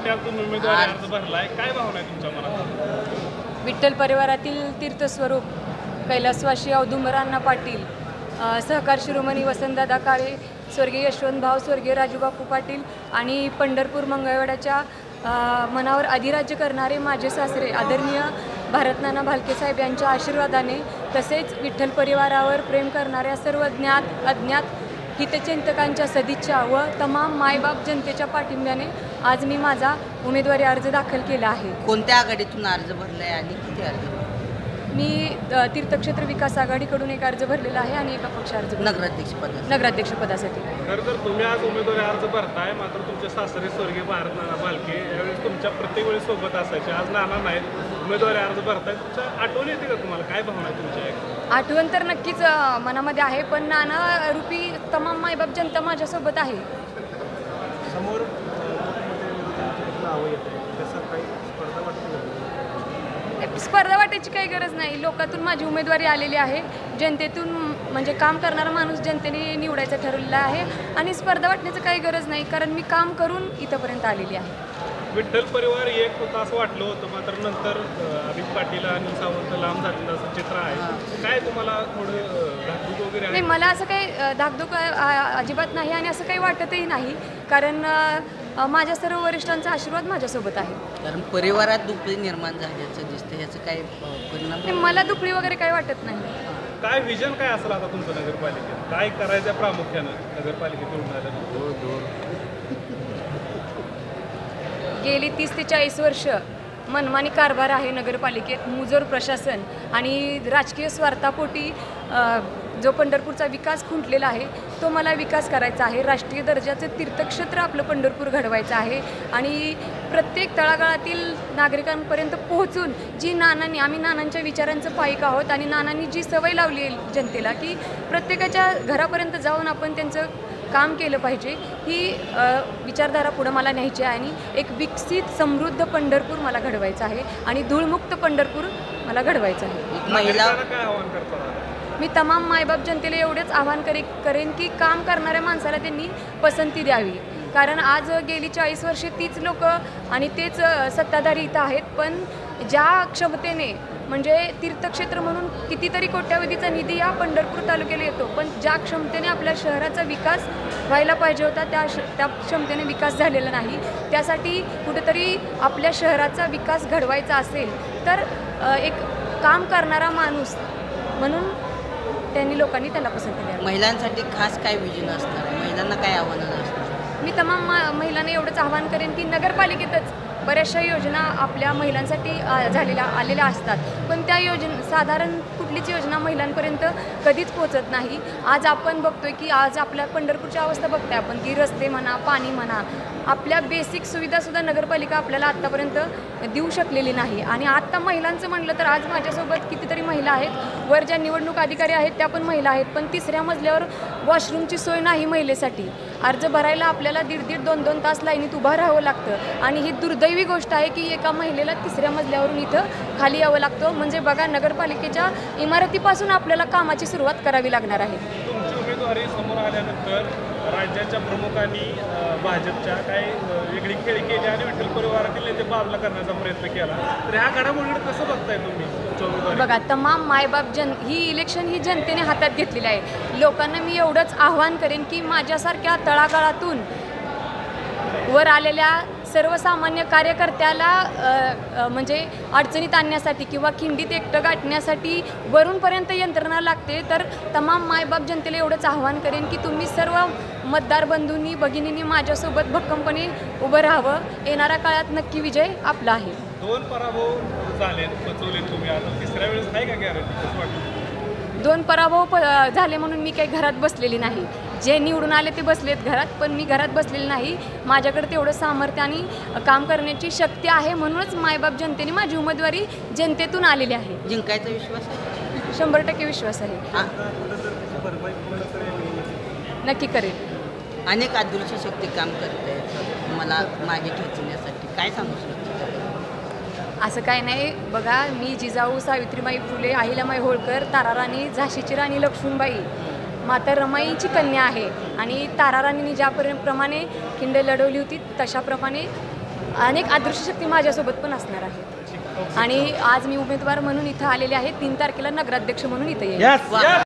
पदासाठी आज तुम्ही उमेदवारी अर्ज भरलाय, काय भावना आहे तुमच्या मनात? विठ्ठल परिवारातील तीर्थस्वरूप कैलासवासी औदुंबराव पाटील, सहकार शिरोमणी वसंतदादा काळे, स्वर्गीय यशवंतभाऊ, स्वर्गीय राजूबापू पाटील आणि पंढरपूर मंगळवेढ्याच्या मनावर अधिराज्य करणारे माझे सासरे आदरणीय भारतनाना भालके साहेब यांच्या आशीर्वादाने, तसेच विठ्ठल परिवारावर प्रेम करणाऱ्या सर्व ज्ञात अज्ञात हितचिंतकांच्या सदिच्छा व तमाम मायबाप जनतेच्या पाठिंब्याने आज मी माझा उमेदवारी अर्ज दाखल केला आहे. कोणत्या आघाडीतून अर्ज भरलाय आणि किती अर्ज? मी तीर्थक्षेत्र विकास आघाडीकडून एक अर्ज भरलेला आहे आणि एका पक्ष अर्ज नगराध्यक्षपदासाठी. खरं तर तुम्ही आज उमेदवारी अर्ज भरताय, मात्र तुमचे सासरे स्वर्गीय भारतनाना भालके यावेळेस तुमच्या प्रत्येक वेळी सोबत असायचे, आज नाना नाहीत, उमेदवारी अर्ज भरताय, तुमच्या आठवण येते का तुम्हाला? काय भावना आहे तुमच्या? आठवण तर नक्कीच मनामध्ये आहे, पण नाना रूपी तमाम मायबाप जनता माझ्यासोबत आहे. समोर नावं येत आहे, त्याचा काही स्पर्धा वाटते? स्पर्धा वाटायची काही गरज नाही. लोकातून माझी उमेदवारी आलेली आहे. जनतेतून म्हणजे काम करणारा माणूस जनतेने निवडायचं ठरवलेलं आहे आणि स्पर्धा वाटण्याचं काही गरज नाही, कारण मी काम करून इथंपर्यंत आलेली आहे. विठ्ठल परिवार एक होता असं वाटलं होतं, मात्र नंतर अभित पाटील आणि सावंत लांब झालेलं असं चित्र आहे. काय तुम्हाला थोडं धाकधूक वगैरे आहे? नाही, मला असं काही धाकधूक अजिबात नाही आणि असं काही वाटतही नाही, कारण माझ्या सर्व वरिष्ठांचा आशीर्वाद माझ्यासोबत आहे. कारण परिवारात दुपळी निर्माण झाल्याचं दिसतं, याचं काय परिणाम? नाही, मला दुपळी वगैरे काही वाटत नाही. काय विजन काय असेल आता तुमचं नगरपालिकेत? काय करायचं प्रामुख्यानं नगरपालिकेत येऊन आलं? गेली 30 ते 40 वर्ष मनमानी कारभार आहे नगरपालिकेत. मुजोर प्रशासन आणि राजकीय स्वार्थापोटी जो पंढरपूरचा विकास खुंटलेला आहे, तो मला विकास करायचा आहे. राष्ट्रीय दर्जाचं तीर्थक्षेत्र आपलं पंढरपूर घडवायचं आहे आणि प्रत्येक तळागाळातील नागरिकांपर्यंत पोहोचून जी आम्ही नानांच्या विचारांचं पाईक आहोत आणि नानांनी जी सवय लावली आहे जनतेला की प्रत्येकाच्या घरापर्यंत जाऊन आपण त्यांचं काम केलं पाहिजे, ही विचारधारा पुढं मला न्यायची आहे आणि एक विकसित समृद्ध पंढरपूर मला घडवायचं आहे आणि धूळमुक्त पंढरपूर मला घडवायचं आहे. महिलांना काय आव्हान करतो? मी तमाम मायबाप जनतेला एवढेच आवाहन करेन की काम करणाऱ्या माणसाला त्यांनी पसंती द्यावी, कारण आज गेली 40 वर्षे तीच लोक आणि तेच सत्ताधारी इथं आहेत, पण ज्या क्षमतेने म्हणजे तीर्थक्षेत्र म्हणून कितीतरी कोट्यावधीचा निधी या पंढरपूर तालुक्याला येतो, पण ज्या क्षमतेने आपल्या शहराचा विकास व्हायला पाहिजे होता त्या क्षमतेने विकास झालेला नाही. त्यासाठी कुठेतरी आपल्या शहराचा विकास घडवायचा असेल तर एक काम करणारा माणूस म्हणून लोकांनी त्याला पसंती द्यावी. महिलांसाठी खास काय विजन असणार? महिलांना काय आव्हानं असणार? मी तमाम महिलांना एवढंच आवाहन करेन की नगरपालिकेतच बऱ्याचशा योजना आपल्या महिलांसाठी आलेल्या असतात, पण त्या साधारण कुठलीच योजना महिलांपर्यंत कधीच पोहोचत नाही. आज आपण बघतोय की आज आपल्या पंढरपूरची अवस्था बघताय आपण की रस्ते म्हणा, पाणी म्हणा, आपल्या बेसिक सुविधासुद्धा नगरपालिका आपल्याला आत्तापर्यंत देऊ शकलेली नाही. आणि आत्ता महिलांचं म्हटलं तर आज माझ्यासोबत कितीतरी महिला आहेत, वर ज्या निवडणूक अधिकारी आहेत त्या पण महिला आहेत, पण 3ऱ्या मजल्यावर वॉशरूमची सोय नाही महिलेसाठी. अर्ज भरायला आपल्याला 1.5-2 तास लाईनीत उभं राहावं लागतं आणि ही दुर्दैवी गोष्ट आहे की एका महिलेला 3ऱ्या मजल्यावरून इथं खाली यावं लागतं. म्हणजे बघा, नगरपालिकेच्या इमारतीपासून आपल्याला कामाची सुरुवात करावी लागणार आहे. तुमची उमेदवारी समोर आल्यानंतर राज्याच्या प्रमुखांनी भाजपच्या काही वेगळी खेळी केली आणि विठ्ठल परिवारातील नेते बाजूला करण्याचा प्रयत्न केला, तर ह्या घडामोडीकडे कसं बघताय तुम्ही? बघा, तमाम मायबाप ही इलेक्शन ही जनतेने हातात घेतलेली आहे. लोकांना मी एवढंच आव्हान करेन की माझ्यासारख्या तळागाळातून वर आलेल्या सर्वसामान्य कार्यकर्त्याला म्हणजे अडचणीत आणण्यासाठी किंवा खिंडीत एकटं गाठण्यासाठी वरूनपर्यंत यंत्रणा लागते, तर तमाम मायबाप जनतेला एवढंच आव्हान करेन की तुम्ही सर्व मतदार बंधूंनी भगिनींनी माझ्यासोबत भक्कमपणे उभं राहावं. येणाऱ्या काळात नक्की विजय आपला आहे. 2 पराभव झाले, पचवले तुम्ही, आता 3ऱ्या वेळेस आहे का गॅरंटी? कसं वाटतं? 2 पराभव झाले म्हणून मी काही घरात बसलेली नाही. जे निवडून आले ते बसलेत घरात, पण मी घरात बसलेली नाही. माझ्याकडे तेवढं सामर्थ्य आणि काम करण्याची शक्ती आहे, म्हणूनच मायबाप जनतेने माझी उमेदवारी जनतेतून आलेली आहे. जिंकायचा विश्वास आहे? 100% विश्वास आहे. नक्की करेल. अनेक आदुरची शक्ती काम करते मला मागे खेचण्यासाठी, काय सांगू शकतो? असं काय नाही. बघा, मी जिजाऊ सावित्रीबाई फुले, अहिल्याबाई होळकर, ताराराणी, झाशीची राणी लक्ष्मीबाई, माता रमाईची कन्या आहे आणि ताराराणीने ज्याप्रमाणे खिंड लढवली होती तशाप्रमाणे अनेक अदृश्य शक्ती माझ्यासोबत पण असणार आहेत आणि आज मी उमेदवार म्हणून इथं आलेले आहे. 3 तारखेला नगराध्यक्ष म्हणून इथं येईल.